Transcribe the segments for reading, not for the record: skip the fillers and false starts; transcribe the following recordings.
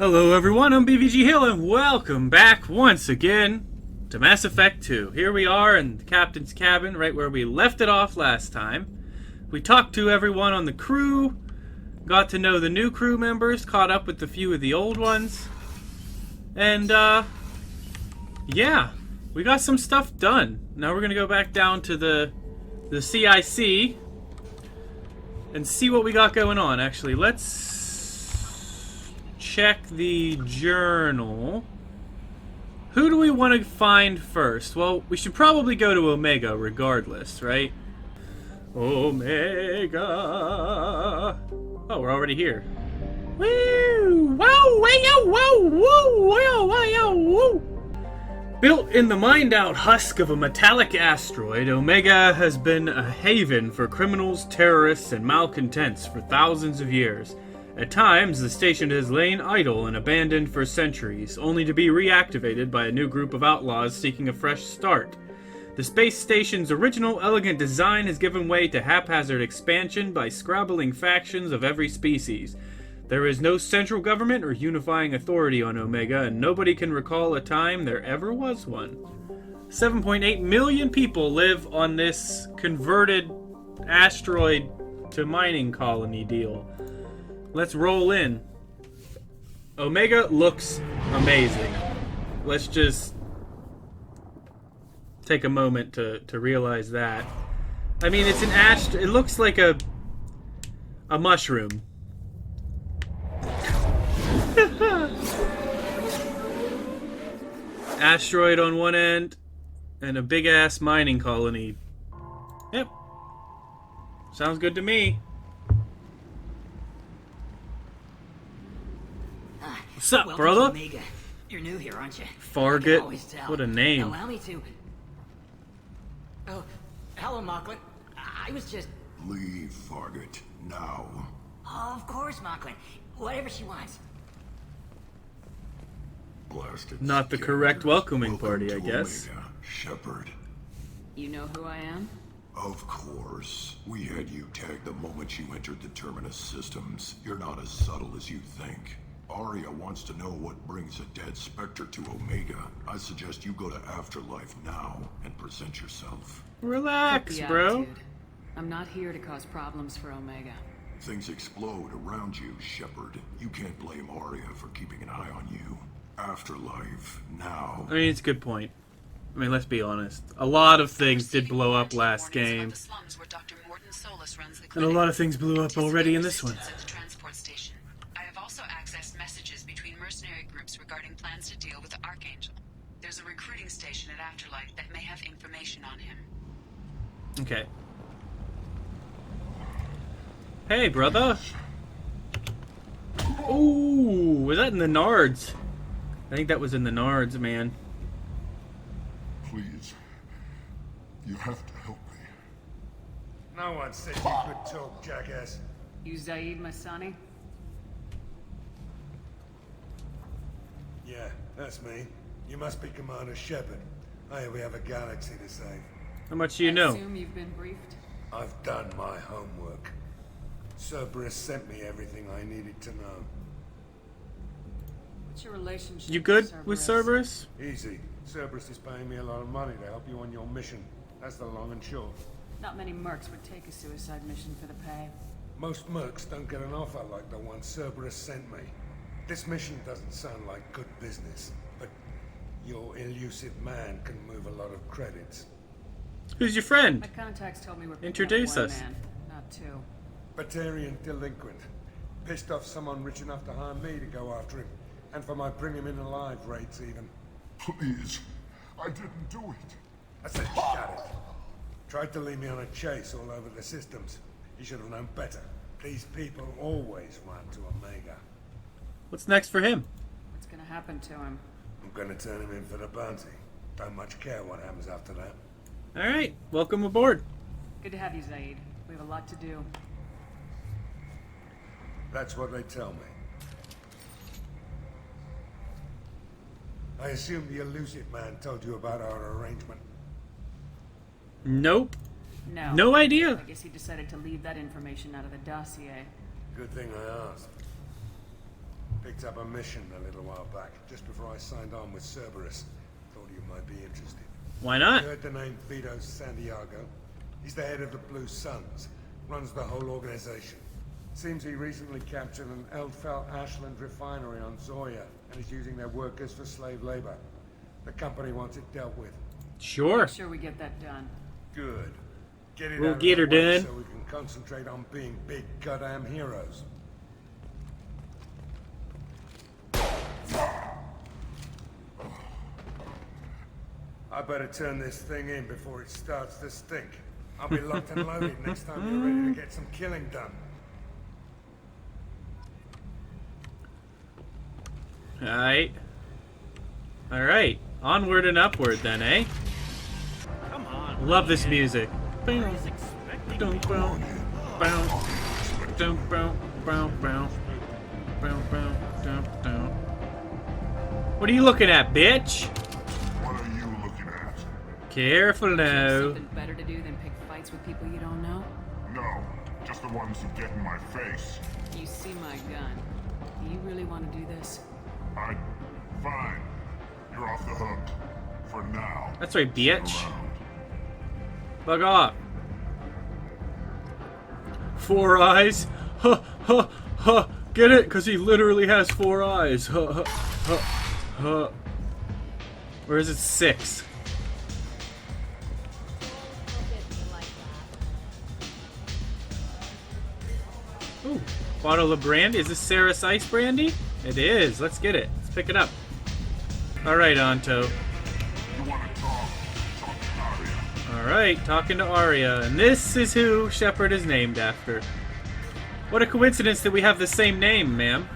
Hello everyone, I'm BVG Hill and welcome back once again to Mass Effect 2. Here we are in the captain's cabin, right where we left it off last time. We talked to everyone on the crew, got to know the new crew members, caught up with a few of the old ones, and yeah, we got some stuff done. Now we're gonna go back down to the CIC and see what we got going on. Actually, let's check the journal. Who do we want to find first? Well, we should probably go to Omega regardless, right? Omega. Oh, we're already here. Woo! Whoa! Whoa! Whoa! Whoa! Whoa! Whoa! Built in the mined-out husk of a metallic asteroid, Omega has been a haven for criminals, terrorists, and malcontents for thousands of years. At times, the station has lain idle and abandoned for centuries, only to be reactivated by a new group of outlaws seeking a fresh start. The space station's original elegant design has given way to haphazard expansion by scrabbling factions of every species. There is no central government or unifying authority on Omega, and nobody can recall a time there ever was one. 7.8 million people live on this converted asteroid to mining colony deal. Let's roll in. Omega looks amazing. Let's just take a moment to realize that. I mean, it's an it looks like a mushroom. Asteroid on one end and a big ass mining colony. Yep. Sounds good to me. What's up, brother? Omega. You're new here, aren't you? Fargut. What a name. Allow me to. Oh, hello, Mocklin. I was just. Leave, Fargut, now. Oh, of course, Mocklin. Whatever she wants. Blasted. Not the correct welcoming party, I Welcome to guess. Omega, Shepard. You know who I am? Of course. We had you tagged the moment you entered the Terminus systems. You're not as subtle as you think. Aria wants to know what brings a dead Spectre to Omega. I suggest you go to Afterlife now and present yourself. Relax, Cut the bro. attitude. I'm not here to cause problems for Omega. Things explode around you, Shepard. You can't blame Aria for keeping an eye on you. Afterlife now. I mean, it's a good point. I mean, let's be honest. A lot of things did blow up last game. And a lot of things blew up already in this one. Regarding plans to deal with the Archangel. There's a recruiting station at Afterlife that may have information on him. Okay. Hey, brother. Ooh, was that in the Nards? I think that was in the Nards, man. Please. You have to help me. No one said you could talk, jackass. You Zaid Masani? Yeah, that's me. You must be Commander Shepard. Hey, we have a galaxy to save. How much do you I know? assume you've been briefed. I've done my homework. Cerberus sent me everything I needed to know. What's your relationship You good with Cerberus? Cerberus? Easy. Cerberus is paying me a lot of money to help you on your mission. That's the long and short. Not many mercs would take a suicide mission for the pay. Most mercs don't get an offer like the one Cerberus sent me. This mission doesn't sound like good business, but your elusive man can move a lot of credits. Who's your friend? My contacts told me we're picking Introduce up one us. man, not two. Batarian delinquent. Pissed off someone rich enough to hire me to go after him. And for my bring him in alive rates even. Please. I didn't do it. I said shut it. Tried to lead me on a chase all over the systems. He should have known better. These people always run to Omega. What's next for him? What's gonna happen to him? I'm gonna turn him in for the bounty. Don't much care what happens after that. Alright, welcome aboard. Good to have you, Zaid. We have a lot to do. That's what they tell me. I assume the elusive man told you about our arrangement. Nope. No. No idea. I guess he decided to leave that information out of the dossier. Good thing I asked. Picked up a mission a little while back, just before I signed on with Cerberus. Thought you might be interested. Why not? You heard the name Vito Santiago? He's the head of the Blue Suns, runs the whole organization. Seems he recently captured an Eldfell Ashland refinery on Zoya, and is using their workers for slave labor. The company wants it dealt with. Sure. Make sure we get that done. Good. Get it We'll out of get the her way done. so we can concentrate on being big goddamn heroes. I better turn this thing in before it starts to stink. I'll be locked and loaded next time you're ready to get some killing done. Alright. Alright. Onward and upward then, eh? Come on. Love this music. I was expecting Dum, you. boom, boom, dum, boom, boom, boom, boom, boom, dum, dum. What are you looking at, bitch? What are you looking at? Careful now. Something better to do than pick fights with people you don't know? No, just the ones who get in my face. You see my gun. Do you really want to do this? Fine. You're off the hook. For now. That's right, bitch. Around. Bug off. 4 eyes. Huh, huh, huh. Get it? Because he literally has 4 eyes. Huh, huh, huh, huh. Or is it 6? Ooh, bottle of brandy. Is this Sarah's Ice brandy? It is. Let's get it. Let's pick it up. All right, Anto. You want to talk? Talk to Aria. All right, talking to Aria, and this is who Shepard is named after. What a coincidence that we have the same name, ma'am.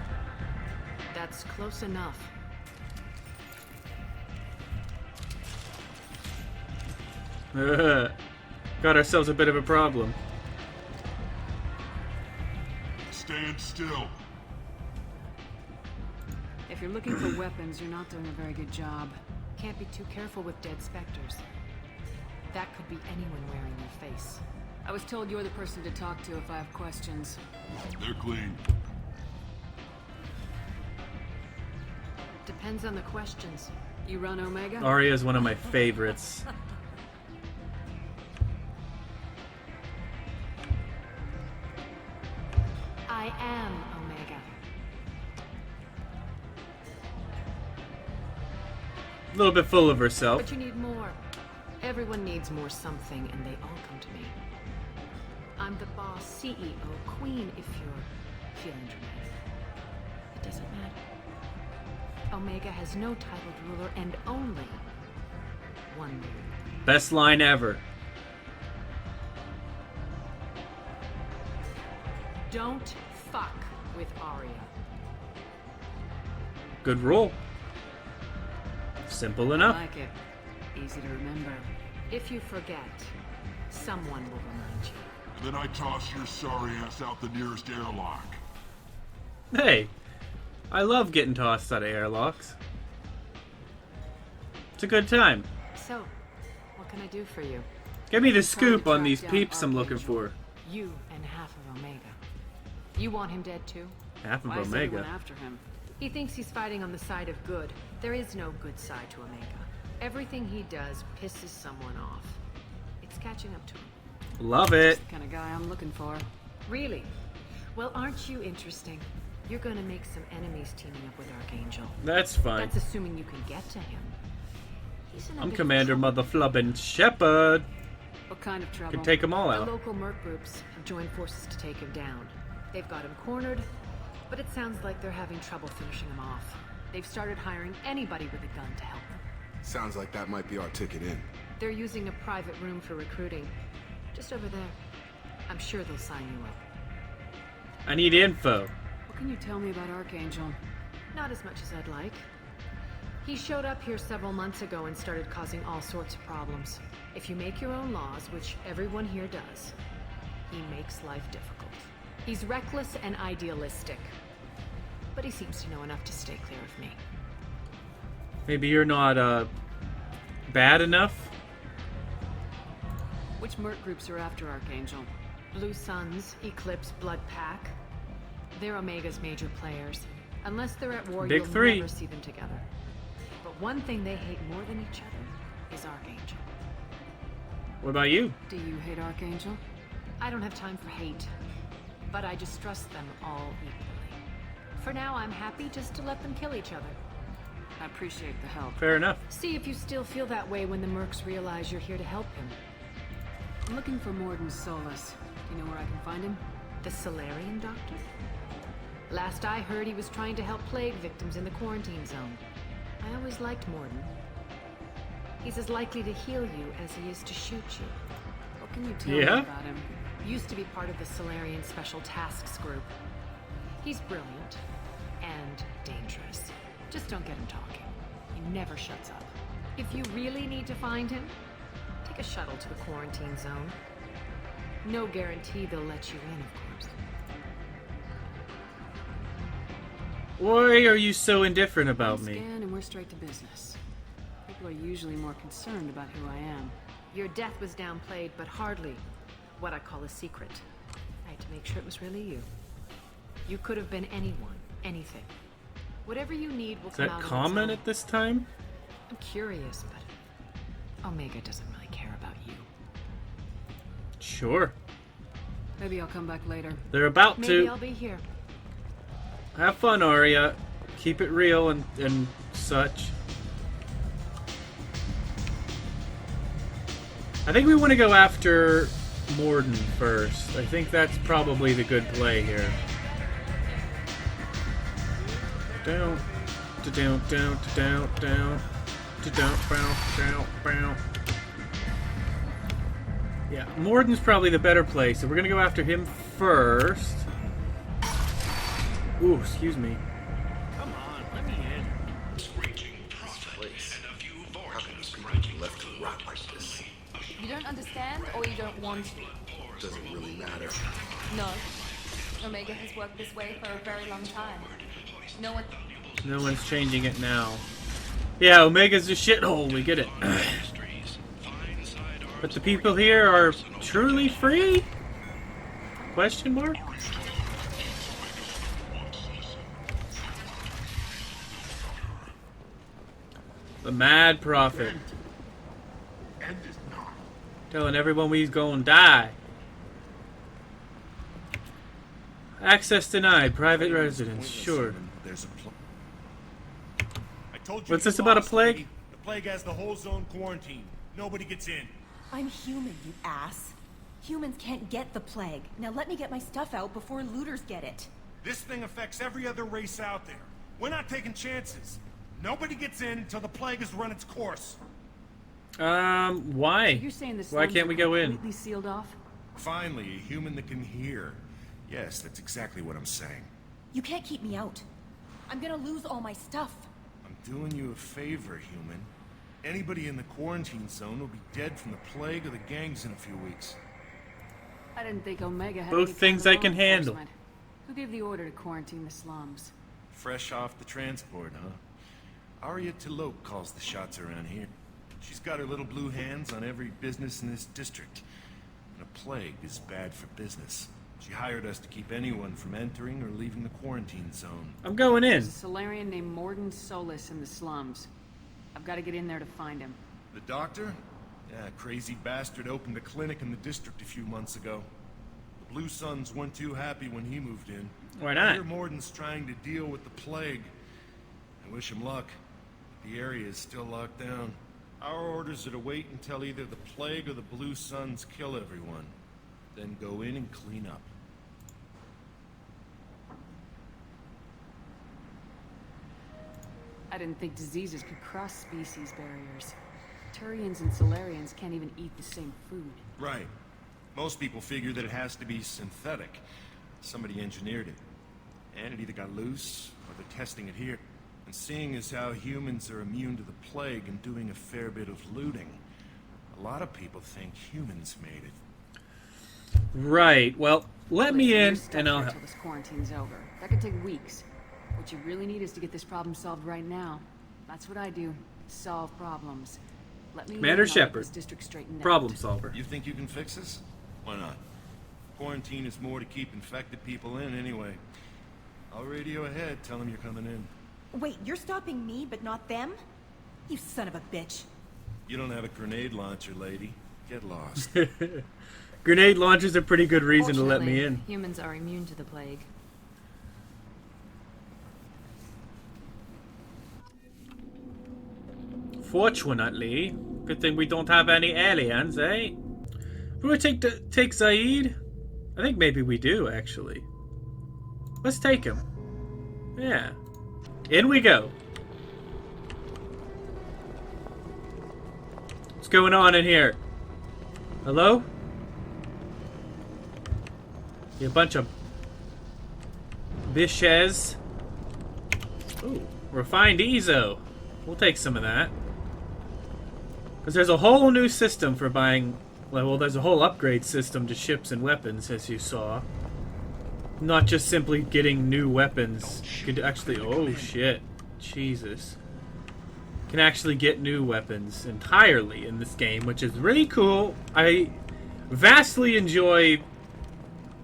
That's close enough. Got ourselves a bit of a problem. Stand still. If you're looking for weapons, you're not doing a very good job. Can't be too careful with dead specters. That could be anyone wearing their face. I was told you're the person to talk to if I have questions. They're clean. Depends on the questions. You run Omega? Aria is one of my favorites. I am Omega. A little bit full of herself. But you need more. Everyone needs more something, and they all come to me. I'm the boss, CEO, queen, if you're feeling dramatic. It doesn't matter. Omega has no titled ruler and only one ruler. Best line ever. Don't fuck with Aria. Good rule. Simple I enough. like it. Easy to remember. If you forget, someone will remind you. Then I toss your sorry ass out the nearest airlock. Hey, I love getting tossed out of airlocks. It's a good time. So, what can I do for you? Give me the Trying scoop to on track these down peeps I'm looking Archangel. for. You and half of Omega. You want him dead too? Half of Why is everyone Omega. after him? He thinks he's fighting on the side of good. There is no good side to Omega. Everything he does pisses someone off. It's catching up to him. Love it. The kind of guy I'm looking for. Really? Well, aren't you interesting? You're gonna make some enemies teaming up with Archangel. That's fine. That's assuming you can get to him. He's in a I'm bit of Commander trouble. Motherflubbin' Shepard. What kind of trouble? Can take them all The out. local merc groups have joined forces to take him down. They've got him cornered, but it sounds like they're having trouble finishing him off. They've started hiring anybody with a gun to help them. Sounds like that might be our ticket in. They're using a private room for recruiting. Just over there. I'm sure they'll sign you up. I need info. What can you tell me about Archangel? Not as much as I'd like. He showed up here several months ago and started causing all sorts of problems. If you make your own laws, which everyone here does, he makes life difficult. He's reckless and idealistic. But he seems to know enough to stay clear of me. Maybe you're not, bad enough? Which merc groups are after Archangel? Blue Suns, Eclipse, Blood Pack. They're Omega's major players. Unless they're at war, Big you'll three. never see them together. But one thing they hate more than each other is Archangel. What about you? Do you hate Archangel? I don't have time for hate, but I distrust them all equally. For now, I'm happy just to let them kill each other. I appreciate the help. Fair enough. See if you still feel that way when the mercs realize you're here to help him. I'm looking for Morden Solus. Do you know where I can find him? The Solarian doctor? Last I heard, he was trying to help plague victims in the quarantine zone. I always liked Morden. He's as likely to heal you as he is to shoot you. What can you tell me Yeah? about him? Used to be part of the Solarian Special Tasks Group. He's brilliant and dangerous. Just don't get him talking. He never shuts up. If you really need to find him, take a shuttle to the quarantine zone. No guarantee they'll let you in, of course. Why are you so indifferent about me? Scan and we're straight to business. People are usually more concerned about who I am. Your death was downplayed, but hardly what I call a secret. I had to make sure it was really you. You could have been anyone, anything. Whatever you need will Is come that out common of its at this time? own. I'm curious, but Omega doesn't really care about you. Sure. Maybe I'll come back later. They're about Maybe to. I'll be here. Have fun, Aria. Keep it real and such. I think we want to go after Morden first. I think that's probably the good play here. Down, down, down, down, down, down, down, down. Yeah, Morden's probably the better play, so we're gonna go after him first. Ooh, excuse me. Come on, let me in. How can these people be left to rot like this? You don't understand, or you don't want to? Doesn't really matter. No. Omega has worked this way for a very long time. No one... No one's changing it now. Yeah, Omega's a shithole, we get it. But the people here are truly free? Question mark? The Mad Prophet. Telling everyone we's gonna die. Access denied. Private residence. Sure. There's a I told you. What's you this about a lost, plague? lady. The plague has the whole zone quarantined. Nobody gets in. I'm human, you ass. Humans can't get the plague. Now let me get my stuff out before looters get it. This thing affects every other race out there. We're not taking chances. Nobody gets in until the plague has run its course. Why? You're saying this Why can't we go in? completely sealed off? Finally, a human that can hear. Yes, that's exactly what I'm saying. You can't keep me out. I'm gonna lose all my stuff. I'm doing you a favor, human. Anybody in the quarantine zone will be dead from the plague or the gangs in a few weeks. I didn't think Omega had Both any things kind I of can law handle. enforcement. Who gave the order to quarantine the slums? Fresh off the transport, huh? Aria T'Loak calls the shots around here. She's got her little blue hands on every business in this district. And a plague is bad for business. She hired us to keep anyone from entering or leaving the quarantine zone. I'm going in. There's a Solarian named Morden Solus in the slums. I've got to get in there to find him. The doctor? Yeah, crazy bastard opened a clinic in the district a few months ago. The Blue Suns weren't too happy when he moved in. Why I not? hear Morden's trying to deal with the plague. I wish him luck. The area is still locked down. Our orders are to wait until either the plague or the Blue Suns kill everyone. Then go in and clean up. I didn't think diseases could cross species barriers. Turians and Solarians can't even eat the same food. Right. Most people figure that it has to be synthetic. Somebody engineered it. And it either got loose, or they're testing it here. And seeing as how humans are immune to the plague and doing a fair bit of looting, a lot of people think humans made it. Right. Well, let me Listen, in, you're stuck and I'll here help. till this quarantine's over. That could take weeks. What you really need is to get this problem solved right now. That's what I do. Solve problems. Let me Commander in, I'll get Shepard. this district straightened Problem out. solver. You think you can fix this? Why not? Quarantine is more to keep infected people in anyway. I'll radio ahead, tell them you're coming in. Wait, you're stopping me, but not them? You son of a bitch. You don't have a grenade launcher, lady. Get lost. Grenade launcher's a pretty good reason to let me in. Humans are immune to the plague. Fortunately. Good thing we don't have any aliens, eh? Do we take Zaid? I think maybe we do, actually. Let's take him. Yeah. In we go. What's going on in here? Hello? You bunch of bishes. Ooh, refined Ezo. We'll take some of that. Because there's a whole new system for buying... Well, there's a whole upgrade system to ships and weapons, as you saw. Not just simply getting new weapons. You could actually... Oh, shit. Jesus. Can actually get new weapons entirely in this game, which is really cool. I vastly enjoy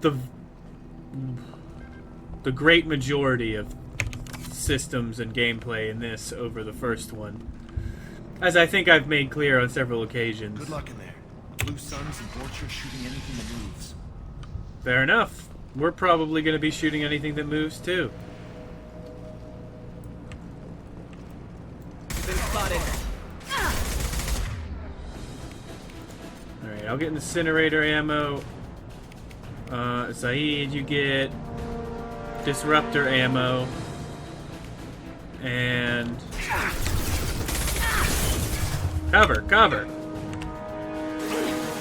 the great majority of systems and gameplay in this over the first one, as I think I've made clear on several occasions. Good luck in there. Blue Suns and Vulture shooting anything that moves. Fair enough. We're probably going to be shooting anything that moves too. Been spotted. Alright, I'll get incinerator ammo. Zaid, you get disruptor ammo. And... Cover!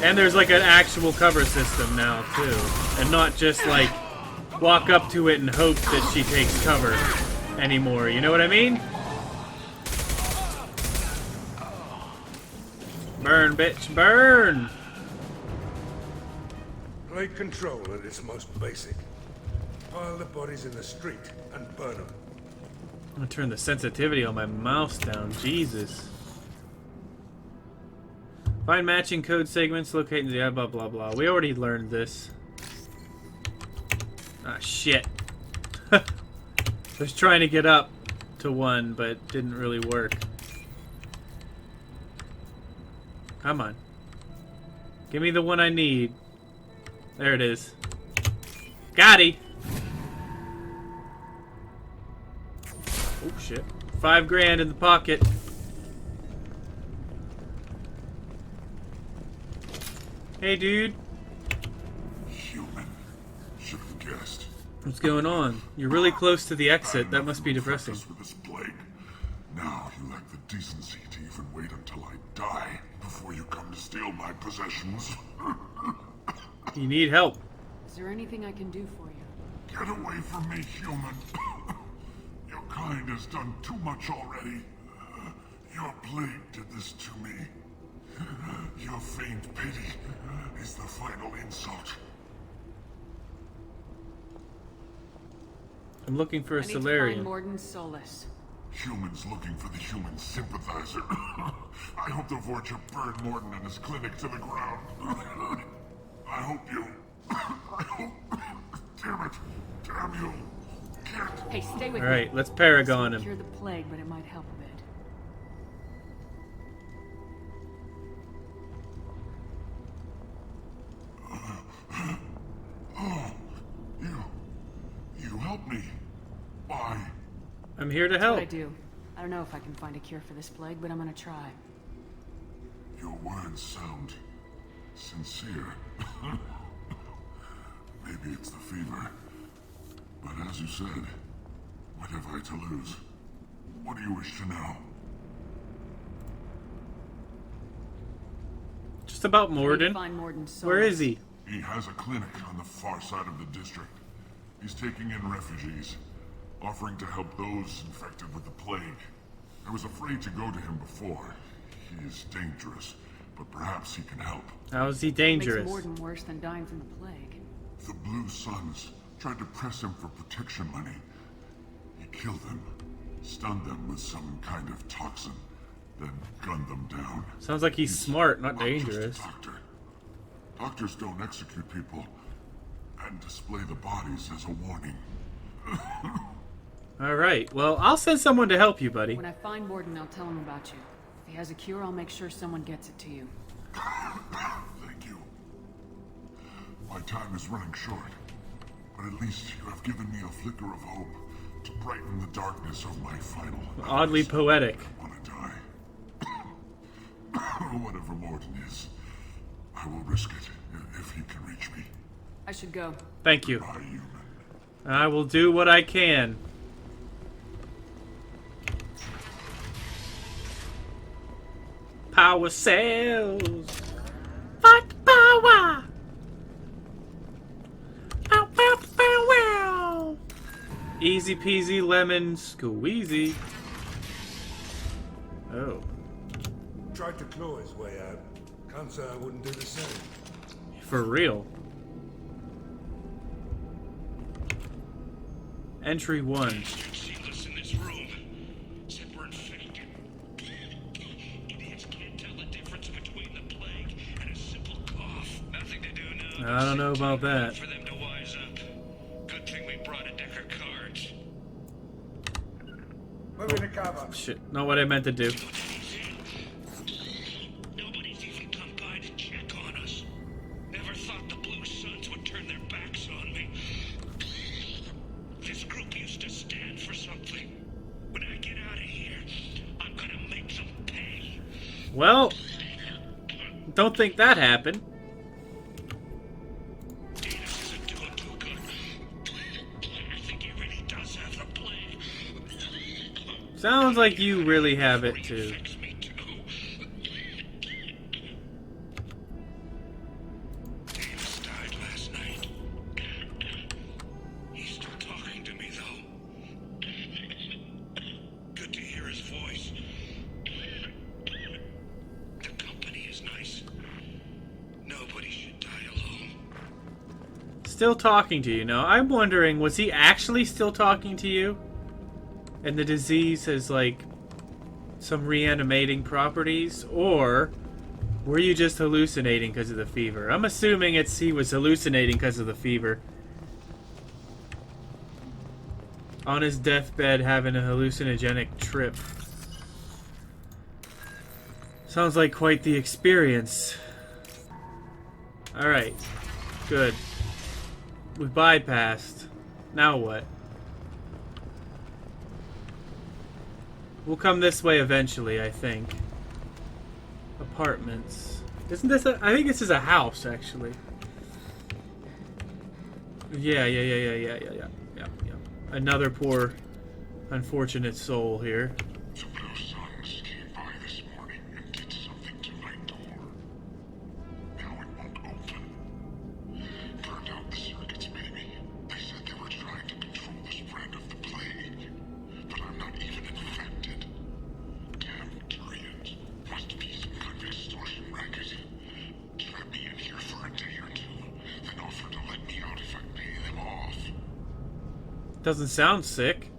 And there's like an actual cover system now too. And not just like walk up to it and hope that she takes cover anymore. You know what I mean? Burn, bitch, burn! Plague control at its most basic. Pile the bodies in the street and burn them. I'm gonna turn the sensitivity on my mouse down. Jesus. Find matching code segments, locate the blah blah blah. We already learned this. Ah, shit. I was trying to get up to one, but didn't really work. Come on. Give me the one I need. There it is. Got it! Oh, shit. $5 grand in the pocket. Hey, dude. Human. Should have guessed. What's going on? You're really close to the exit. That must be depressing. With this plague. Now you lack the decency to even wait until I die before you come to steal my possessions. You need help. Is there anything I can do for you? Get away from me, human. Your kind has done too much already. Your plague did this to me. Your faint pity is the final insult. I'm looking for a I need to Solarian. find Morden Solus. Humans looking for the human sympathizer. I hope the Vorcha burned Morton and his clinic to the ground. I hope you... Damn it. Damn you. Can't... Hey, stay with me. Alright, let's Paragon Cure him. the plague, but it might help a bit. Oh, you helped me. Why? I'm here to That's help. what I do. I don't know if I can find a cure for this plague, but I'm gonna try. Your words sound sincere. Maybe it's the fever. But as you said, what have I to lose? What do you wish to know? Just about I need to Morden. find Morden Solus. Where is he? He has a clinic on the far side of the district. He's taking in refugees, offering to help those infected with the plague. I was afraid to go to him before. He is dangerous, but perhaps he can help. How is he Makes dangerous? Morden worse than dying from the plague. The Blue Suns tried to press him for protection money. He killed them, stunned them with some kind of toxin, then gunned them down. Sounds like he's smart, not dangerous. Just a doctor. Doctors don't execute people and display the bodies as a warning. Alright, well, I'll send someone to help you, buddy. When I find Warden, I'll tell him about you. If he has a cure, I'll make sure someone gets it to you. Thank you. My time is running short, but at least you have given me a flicker of hope to brighten the darkness of my final Oddly hours. poetic. I want to die. Whatever Morton is, I will risk it if he can reach me. I should go. Thank you. Goodbye, human. I will do what I can. Power cells. Fight power. Pow, pow, pow, wow. Easy peasy lemon squeezy. Oh. Tried to claw his way out. Can't say I wouldn't do the same. For real. Entry 1. Seamless in this room. Except we're infected. Idiots can't tell the difference between the plague and a simple cough. Nothing to do now. I don't know about that. For them to wise up. Good thing we brought a deck of cards. Move into cover. Shit, not what I meant to do. Nobody's even come by to check on us. Never thought the Blue Suns would turn their backs on me. This group used to stand for something. When I get out of here, I'm gonna make them pay. Well, don't think that happened. Davis isn't doing too good. I think he really does have the plague. Sounds like you really have it too. Fix me too. Davis died last night. He's still talking to me though. Good to hear his voice. The company is nice. Nobody should die alone. Still talking to you. Now, I'm wondering, was he actually still talking to you? And the disease has, like, some reanimating properties? Or were you just hallucinating because of the fever? I'm assuming he was hallucinating because of the fever. On his deathbed having a hallucinogenic trip. Sounds like quite the experience. Alright. Good. We bypassed. Now what? We'll come this way eventually, I think. Apartments. Isn't this a... I think this is a house, actually. Yeah. Another poor, unfortunate soul here. The Blue Suns came by this morning and did something to my door. Now it won't open. Burned out the circuits, maybe. They said they were trying to control the spread of the plague. But I'm not even infected. Damn Turians. Must be some kind of extortion racket. Trap me in here for a day or two, then offer to let me out if I pay them off. Doesn't sound sick.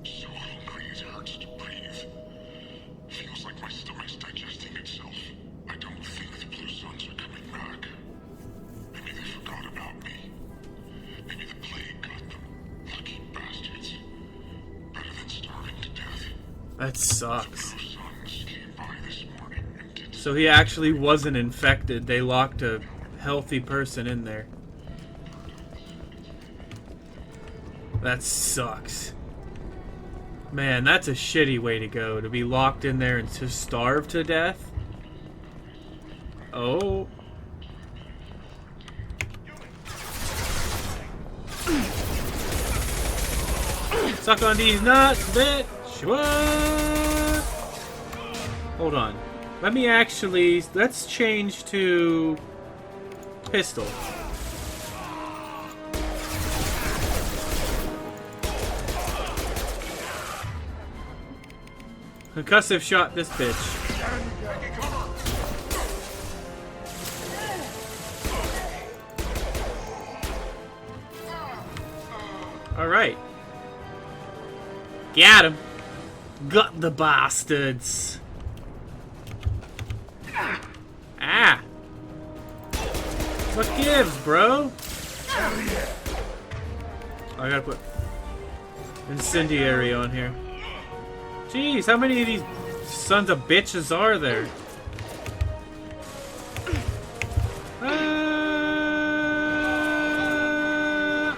So hungry it hurts to breathe. Feels like my stomach's digesting itself. I don't think the Blue Suns are coming back. Maybe they forgot about me. Maybe the plague got them. Lucky bastards. Better than starving to death. That sucks. The Blue Suns came by this morning and did So he actually wasn't infected. They locked a healthy person in there. That sucks. Man, that's a shitty way to go. To be locked in there and to starve to death. Oh. Suck on these nuts, bitch. What? Hold on. Let me actually... Let's change to... pistol. Concussive shot this bitch. Alright. Got him. Got the bastards. Ah. What gives, bro? I gotta put... incendiary on here. Jeez, how many of these sons of bitches are there?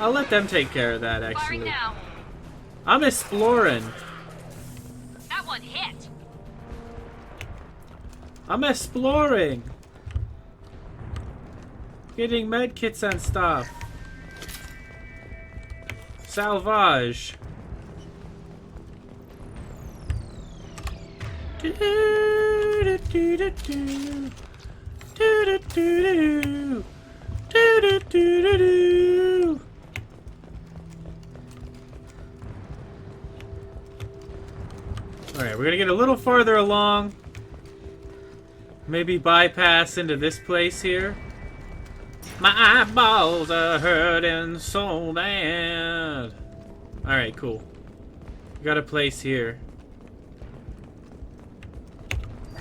I'll let them take care of that, actually. I'm exploring. That one hit. I'm exploring. Getting medkits and stuff. Salvage. Alright, we're gonna get a little farther along. Maybe bypass into this place here. My eyeballs are hurting so bad. Alright, cool. We got a place here.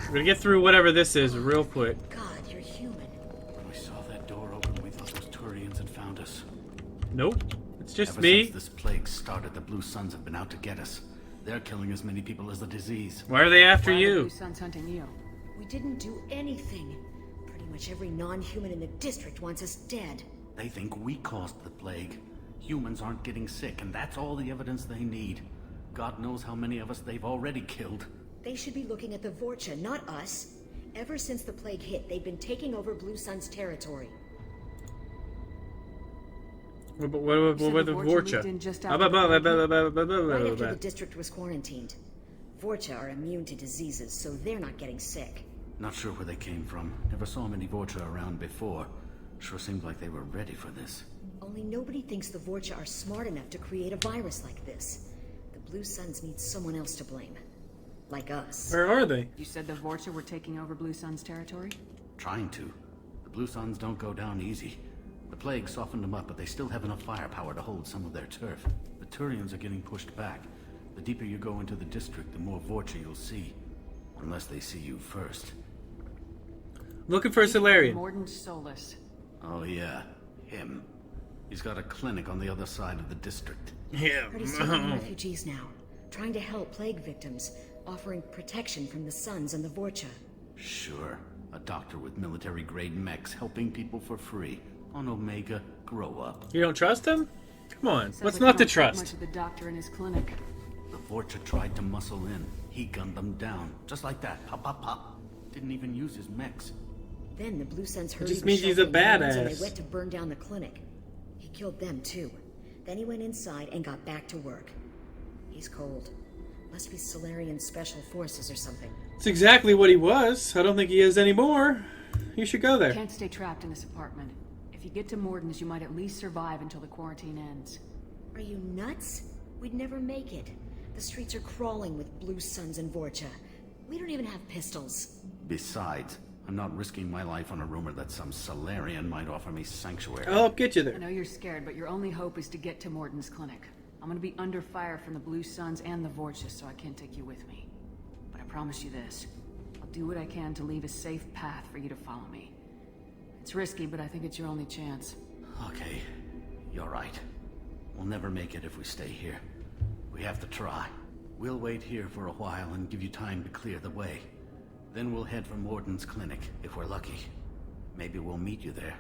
We're gonna get through whatever this is real quick. God, you're human. When we saw that door open, we thought those Turians had found us. Nope. It's just Ever me. Since this plague started, the Blue Suns have been out to get us. They're killing as many people as the disease. Why are they after Why are the you? Blue Suns hunting you? We didn't do anything. Pretty much every non-human in the district wants us dead. They think we caused the plague. Humans aren't getting sick, and that's all the evidence they need. God knows how many of us they've already killed. They should be looking at the Vorcha, not us. Ever since the plague hit, they've been taking over Blue Sun's territory. What the Vorcha? Right after the district was quarantined. Vorcha are immune to diseases, so they're not getting sick. Not sure where they came from. Never saw many Vorcha around before. Sure seemed like they were ready for this. Only nobody thinks the Vorcha are smart enough to create a virus like this. The Blue Suns need someone else to blame. Like us. Where are they? You said the Vorcha were taking over Blue Sun's territory? Trying to. The Blue Suns don't go down easy. The plague softened them up, but they still have enough firepower to hold some of their turf. The Turians are getting pushed back. The deeper you go into the district, the more Vorcha you'll see. Unless they see you first. Looking for a Solarian. Mordant Solus. Oh yeah, him. He's got a clinic on the other side of the district. Yeah. Heard he's taking refugees now. Trying to help plague victims. Offering protection from the Suns and the Vorcha. Sure. A doctor with military-grade mechs helping people for free. On Omega, grow up. You don't trust him? Come on, Sounds what's like not you to don't trust? Much of the doctor in his clinic. The Vorcha tried to muscle in. He gunned them down. Just like that. Pop, pop, pop. Didn't even use his mechs. Then the Blue Suns heard just he was means he's a shuffling humans, and badass. they went to burn down the clinic. He killed them too. Then he went inside and got back to work. He's cold. Must be Solarian Special Forces or something. It's exactly what he was. I don't think he is anymore. You should go You there. can't stay trapped in this apartment. If you get to Morden's, you might at least survive until the quarantine ends. Are you nuts? We'd never make it. The streets are crawling with Blue Suns and Vorcha. We don't even have pistols. Besides, I'm not risking my life on a rumor that some Solarian might offer me sanctuary. I'll help get you I there. know you're scared, but your only hope is to get to Morden's clinic. I'm gonna be under fire from the Blue Suns and the Vorcha, so I can't take you with me. But I promise you this. I'll do what I can to leave a safe path for you to follow me. It's risky, but I think it's your only chance. Okay, you're right. We'll never make it if we stay here. We have to try. We'll wait here for a while and give you time to clear the way. Then we'll head for Morden's clinic, if we're lucky. Maybe we'll meet you there.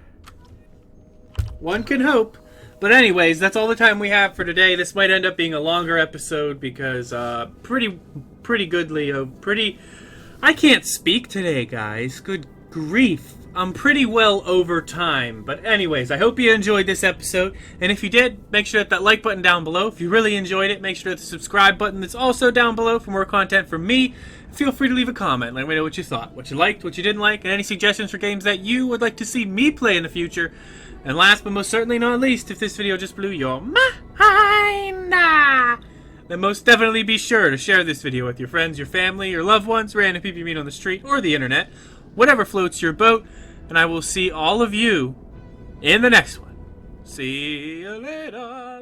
One can hope. But anyways, that's all the time we have for today. This might end up being a longer episode because pretty goodly. I can't speak today, guys. Good grief. I'm pretty well over time. But anyways, I hope you enjoyed this episode. And if you did, make sure to hit that like button down below. If you really enjoyed it, make sure to hit the subscribe button that's also down below for more content from me. Feel free to leave a comment. Let me know what you thought, what you liked, what you didn't like, and any suggestions for games that you would like to see me play in the future. And last but most certainly not least, if this video just blew your mind, then most definitely be sure to share this video with your friends, your family, your loved ones, random people you meet on the street or the internet, whatever floats your boat, and I will see all of you in the next one. See you later.